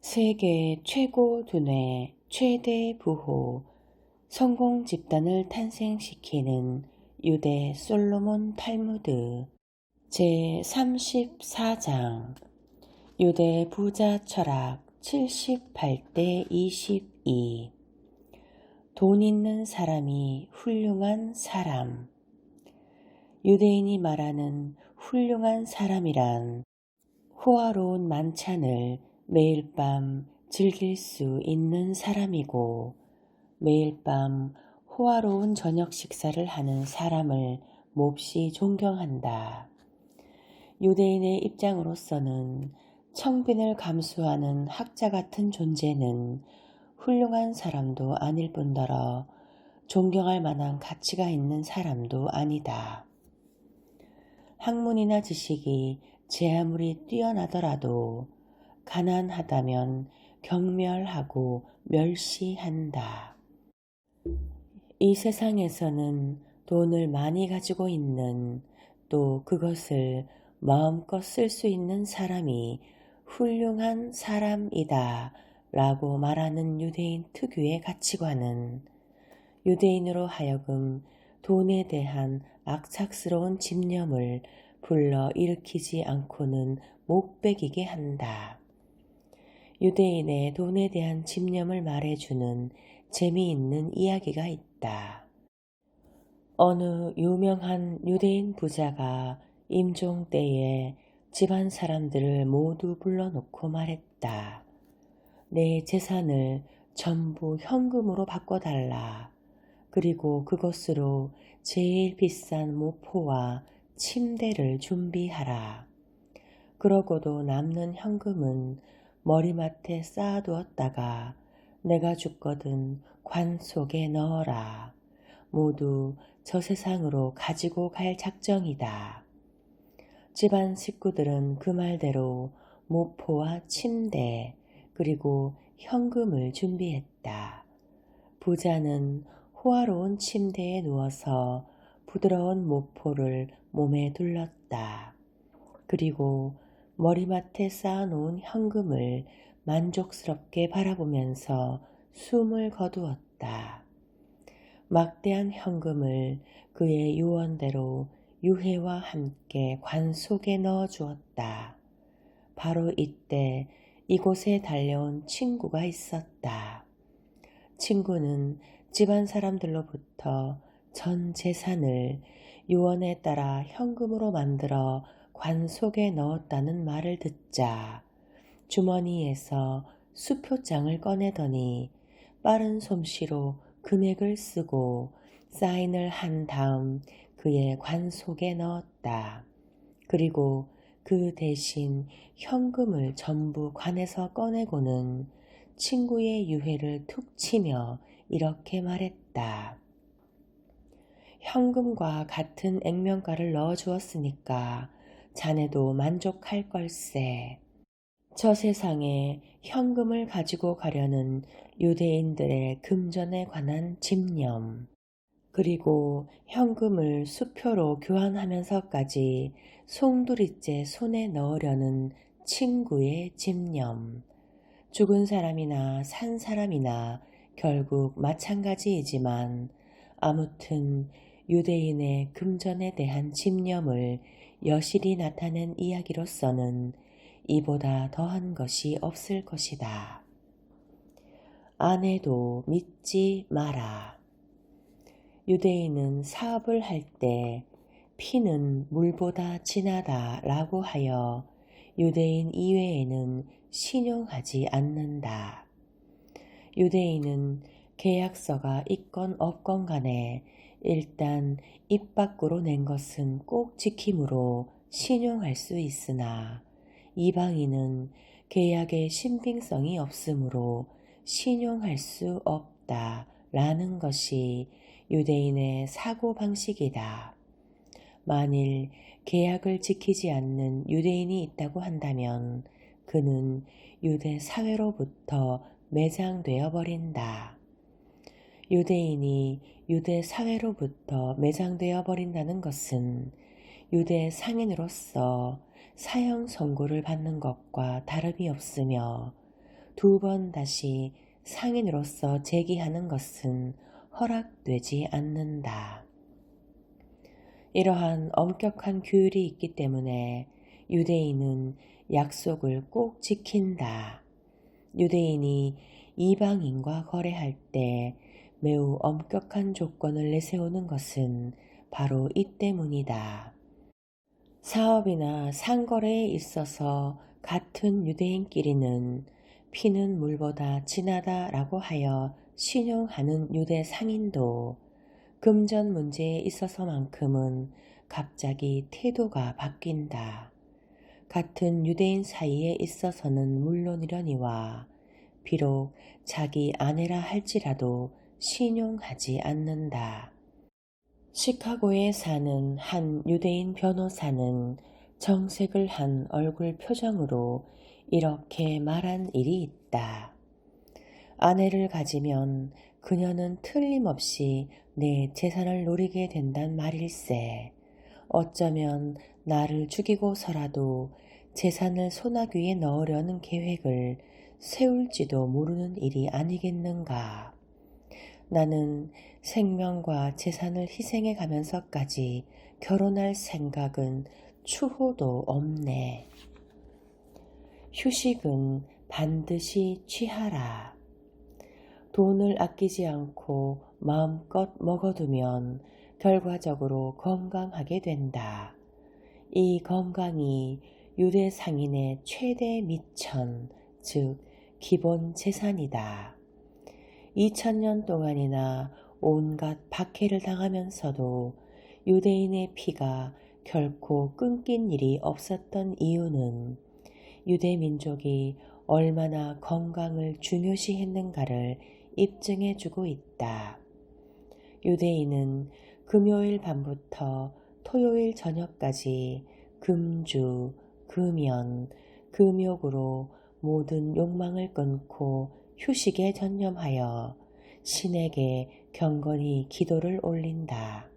세계 최고 두뇌 최대 부호 성공 집단을 탄생시키는 유대 솔로몬 탈무드 제34장 유대 부자 철학 78대 22 돈 있는 사람이 훌륭한 사람. 유대인이 말하는 훌륭한 사람이란 호화로운 만찬을 매일 밤 즐길 수 있는 사람이고, 매일 밤 호화로운 저녁 식사를 하는 사람을 몹시 존경한다. 유대인의 입장으로서는 청빈을 감수하는 학자 같은 존재는 훌륭한 사람도 아닐 뿐더러 존경할 만한 가치가 있는 사람도 아니다. 학문이나 지식이 제 아무리 뛰어나더라도 가난하다면 경멸하고 멸시한다. 이 세상에서는 돈을 많이 가지고 있는, 또 그것을 마음껏 쓸 수 있는 사람이 훌륭한 사람이다 라고 말하는 유대인 특유의 가치관은 유대인으로 하여금 돈에 대한 악착스러운 집념을 불러 일으키지 않고는 못 배기게 한다. 유대인의 돈에 대한 집념을 말해주는 재미있는 이야기가 있다. 어느 유명한 유대인 부자가 임종 때에 집안 사람들을 모두 불러놓고 말했다. 내 재산을 전부 현금으로 바꿔달라. 그리고 그것으로 제일 비싼 모포와 침대를 준비하라. 그러고도 남는 현금은 머리맡에 쌓아두었다가 내가 죽거든 관 속에 넣어라. 모두 저 세상으로 가지고 갈 작정이다. 집안 식구들은 그 말대로 모포와 침대 그리고 현금을 준비했다. 부자는 호화로운 침대에 누워서 부드러운 모포를 몸에 둘렀다. 그리고 머리맡에 쌓아놓은 현금을 만족스럽게 바라보면서 숨을 거두었다. 막대한 현금을 그의 유언대로 유해와 함께 관 속에 넣어 주었다. 바로 이때 이곳에 달려온 친구가 있었다. 친구는 집안 사람들로부터 전 재산을 유언에 따라 현금으로 만들어 관 속에 넣었다는 말을 듣자 주머니에서 수표장을 꺼내더니 빠른 솜씨로 금액을 쓰고 사인을 한 다음 그의 관 속에 넣었다. 그리고 그 대신 현금을 전부 관에서 꺼내고는 친구의 유해를 툭 치며 이렇게 말했다. 현금과 같은 액면가를 넣어주었으니까 자네도 만족할 걸세. 저 세상에 현금을 가지고 가려는 유대인들의 금전에 관한 집념, 그리고 현금을 수표로 교환하면서까지 송두리째 손에 넣으려는 친구의 집념, 죽은 사람이나 산 사람이나 결국 마찬가지이지만 아무튼 유대인의 금전에 대한 집념을 여실히 나타낸 이야기로서는 이보다 더한 것이 없을 것이다. 아내도 믿지 마라. 유대인은 사업을 할 때 피는 물보다 진하다 라고 하여 유대인 이외에는 신용하지 않는다. 유대인은 계약서가 있건 없건 간에 일단 입 밖으로 낸 것은 꼭 지킴으로 신용할 수 있으나 이방인은 계약의 신빙성이 없으므로 신용할 수 없다 라는 것이 유대인의 사고방식이다. 만일 계약을 지키지 않는 유대인이 있다고 한다면 그는 유대 사회로부터 매장되어 버린다. 유대인이 유대 사회로부터 매장되어 버린다는 것은 유대 상인으로서 사형 선고를 받는 것과 다름이 없으며 두 번 다시 상인으로서 재기하는 것은 허락되지 않는다. 이러한 엄격한 규율이 있기 때문에 유대인은 약속을 꼭 지킨다. 유대인이 이방인과 거래할 때 매우 엄격한 조건을 내세우는 것은 바로 이 때문이다. 사업이나 상거래에 있어서 같은 유대인끼리는 피는 물보다 진하다라고 하여 신용하는 유대 상인도 금전 문제에 있어서만큼은 갑자기 태도가 바뀐다. 같은 유대인 사이에 있어서는 물론이려니와 비록 자기 아내라 할지라도 신용하지 않는다. 시카고에 사는 한 유대인 변호사는 정색을 한 얼굴 표정으로 이렇게 말한 일이 있다. 아내를 가지면 그녀는 틀림없이 내 재산을 노리게 된단 말일세. 어쩌면 나를 죽이고서라도 재산을 소나귀에 넣으려는 계획을 세울지도 모르는 일이 아니겠는가. 나는 생명과 재산을 희생해 가면서까지 결혼할 생각은 추호도 없네. 휴식은 반드시 취하라. 돈을 아끼지 않고 마음껏 먹어두면 결과적으로 건강하게 된다. 이 건강이 유대 상인의 최대 미천, 즉 기본 재산이다. 2000년 동안이나 온갖 박해를 당하면서도 유대인의 피가 결코 끊긴 일이 없었던 이유는 유대 민족이 얼마나 건강을 중요시했는가를 입증해주고 있다. 유대인은 금요일 밤부터 토요일 저녁까지 금주, 금연, 금욕으로 모든 욕망을 끊고 휴식에 전념하여 신에게 경건히 기도를 올린다.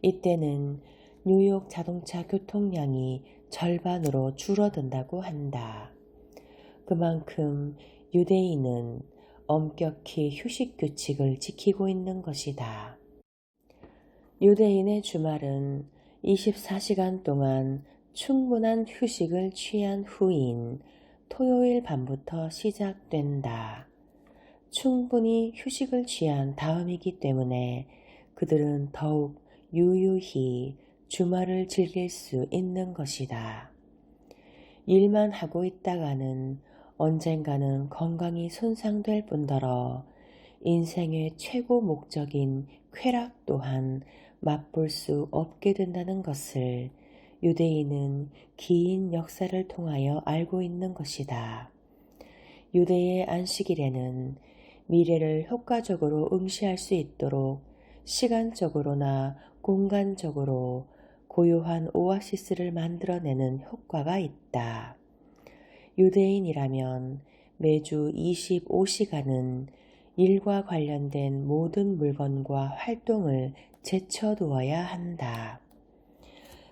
이때는 뉴욕 자동차 교통량이 절반으로 줄어든다고 한다. 그만큼 유대인은 엄격히 휴식 규칙을 지키고 있는 것이다. 유대인의 주말은 24시간 동안 충분한 휴식을 취한 후인 토요일 밤부터 시작된다. 충분히 휴식을 취한 다음이기 때문에 그들은 더욱 유유히 주말을 즐길 수 있는 것이다. 일만 하고 있다가는 언젠가는 건강이 손상될 뿐더러 인생의 최고 목적인 쾌락 또한 맛볼 수 없게 된다는 것을 유대인은 긴 역사를 통하여 알고 있는 것이다. 유대의 안식일에는 미래를 효과적으로 응시할 수 있도록 시간적으로나 공간적으로 고요한 오아시스를 만들어내는 효과가 있다. 유대인이라면 매주 25시간은 일과 관련된 모든 물건과 활동을 제쳐두어야 한다.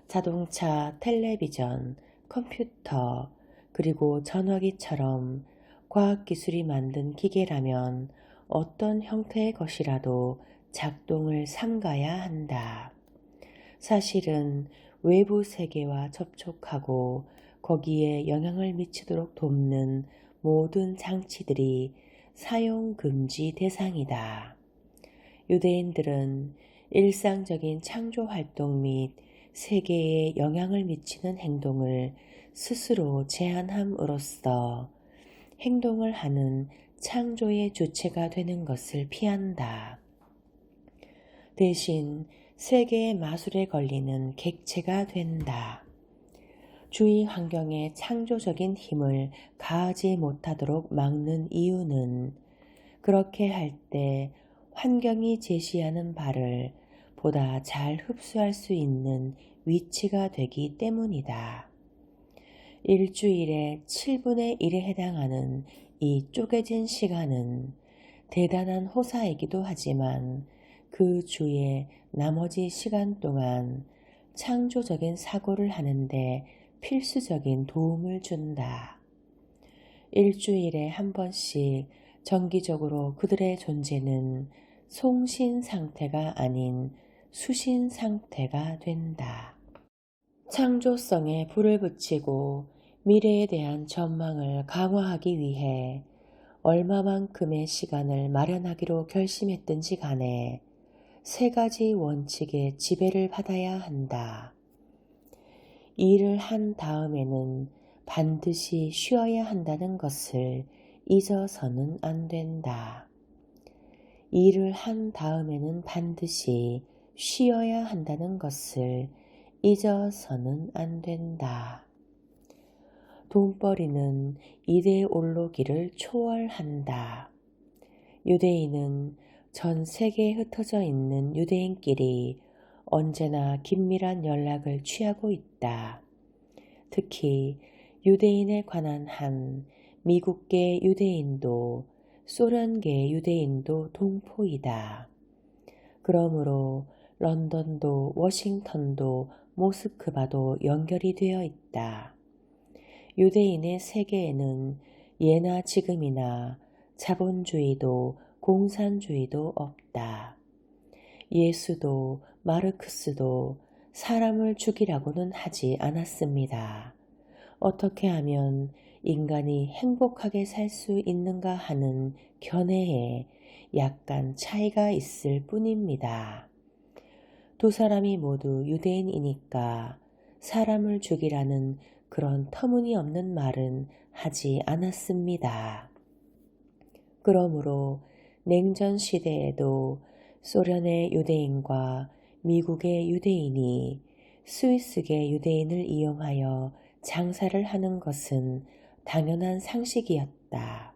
자동차, 텔레비전, 컴퓨터, 그리고 전화기처럼 과학기술이 만든 기계라면 어떤 형태의 것이라도 작동을 삼가야 한다. 사실은 외부 세계와 접촉하고 거기에 영향을 미치도록 돕는 모든 장치들이 사용 금지 대상이다. 유대인들은 일상적인 창조 활동 및 세계에 영향을 미치는 행동을 스스로 제한함으로써 행동을 하는 창조의 주체가 되는 것을 피한다. 대신 세계의 마술에 걸리는 객체가 된다. 주위 환경에 창조적인 힘을 가하지 못하도록 막는 이유는 그렇게 할 때 환경이 제시하는 바를 보다 잘 흡수할 수 있는 위치가 되기 때문이다. 일주일의 7분의 1에 해당하는 이 쪼개진 시간은 대단한 호사이기도 하지만 그 주의 나머지 시간 동안 창조적인 사고를 하는데 필수적인 도움을 준다. 일주일에 한 번씩 정기적으로 그들의 존재는 송신 상태가 아닌 수신 상태가 된다. 창조성에 불을 붙이고 미래에 대한 전망을 강화하기 위해 얼마만큼의 시간을 마련하기로 결심했든지 간에 세 가지 원칙의 지배를 받아야 한다. 일을 한 다음에는 반드시 쉬어야 한다는 것을 잊어서는 안 된다. 일을 한 다음에는 반드시 쉬어야 한다는 것을 잊어서는 안 된다. 돈벌이는 이데올로기를 초월한다. 유대인은 전 세계에 흩어져 있는 유대인끼리 언제나 긴밀한 연락을 취하고 있다. 특히 유대인에 관한 한 미국계 유대인도 소련계 유대인도 동포이다. 그러므로 런던도 워싱턴도 모스크바도 연결이 되어 있다. 유대인의 세계에는 예나 지금이나 자본주의도 공산주의도 없다. 예수도 마르크스도 사람을 죽이라고는 하지 않았습니다. 어떻게 하면 인간이 행복하게 살 수 있는가 하는 견해에 약간 차이가 있을 뿐입니다. 두 사람이 모두 유대인이니까 사람을 죽이라는 그런 터무니없는 말은 하지 않았습니다. 그러므로 냉전 시대에도 소련의 유대인과 미국의 유대인이 스위스계 유대인을 이용하여 장사를 하는 것은 당연한 상식이었다.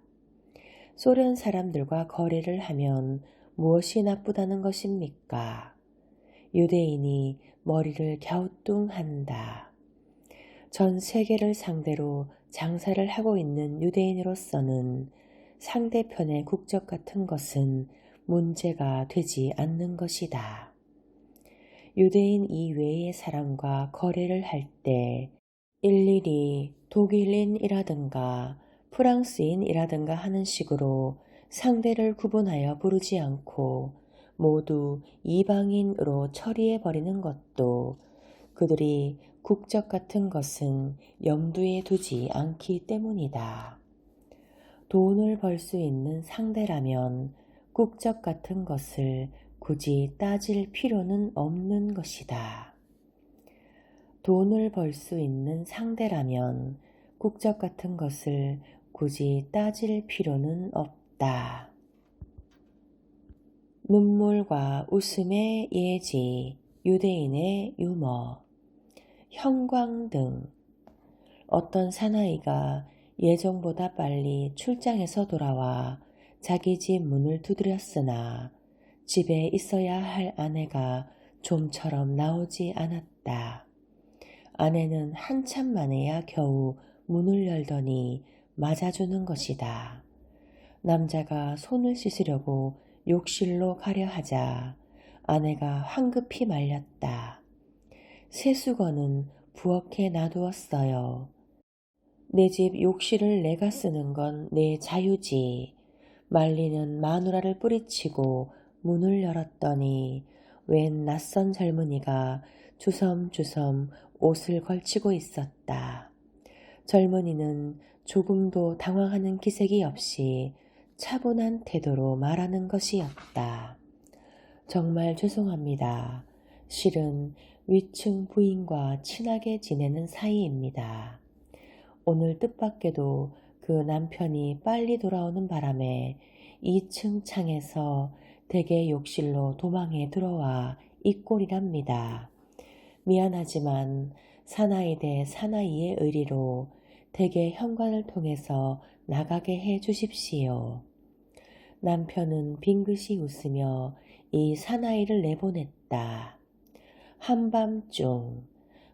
소련 사람들과 거래를 하면 무엇이 나쁘다는 것입니까? 유대인이 머리를 갸우뚱한다. 전 세계를 상대로 장사를 하고 있는 유대인으로서는 상대편의 국적 같은 것은 문제가 되지 않는 것이다. 유대인 이외의 사람과 거래를 할 때 일일이 독일인이라든가 프랑스인이라든가 하는 식으로 상대를 구분하여 부르지 않고 모두 이방인으로 처리해버리는 것도 그들이 국적 같은 것은 염두에 두지 않기 때문이다. 돈을 벌 수 있는 상대라면 국적 같은 것을 굳이 따질 필요는 없는 것이다. 돈을 벌 수 있는 상대라면 국적 같은 것을 굳이 따질 필요는 없다. 눈물과 웃음의 예지, 유대인의 유머, 형광등. 어떤 사나이가 예정보다 빨리 출장에서 돌아와 자기 집 문을 두드렸으나 집에 있어야 할 아내가 좀처럼 나오지 않았다. 아내는 한참 만에야 겨우 문을 열더니 맞아주는 것이다. 남자가 손을 씻으려고 욕실로 가려 하자 아내가 황급히 말렸다. 세수건은 부엌에 놔두었어요. 내 집 욕실을 내가 쓰는 건 내 자유지. 말리는 마누라를 뿌리치고 문을 열었더니 웬 낯선 젊은이가 주섬주섬 옷을 걸치고 있었다. 젊은이는 조금도 당황하는 기색이 없이 차분한 태도로 말하는 것이었다. 정말 죄송합니다. 실은 위층 부인과 친하게 지내는 사이입니다. 오늘 뜻밖에도 그 남편이 빨리 돌아오는 바람에 2층 창에서 댁의 욕실로 도망해 들어와 이 꼴이랍니다. 미안하지만 사나이 대 사나이의 의리로 댁의 현관을 통해서 나가게 해 주십시오. 남편은 빙긋이 웃으며 이 사나이를 내보냈다. 한밤중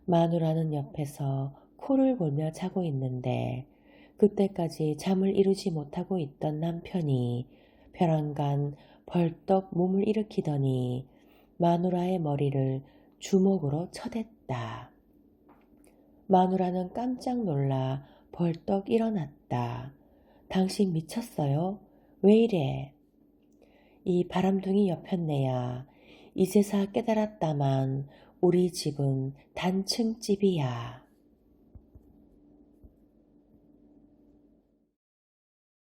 마누라는 옆에서 코를 골며 자고 있는데 그때까지 잠을 이루지 못하고 있던 남편이 벼랑간 벌떡 몸을 일으키더니 마누라의 머리를 주먹으로 쳐댔다. 마누라는 깜짝 놀라 벌떡 일어났다. 당신 미쳤어요? 왜 이래? 이 바람둥이 여편네야. 이제사 깨달았다만 우리 집은 단층집이야.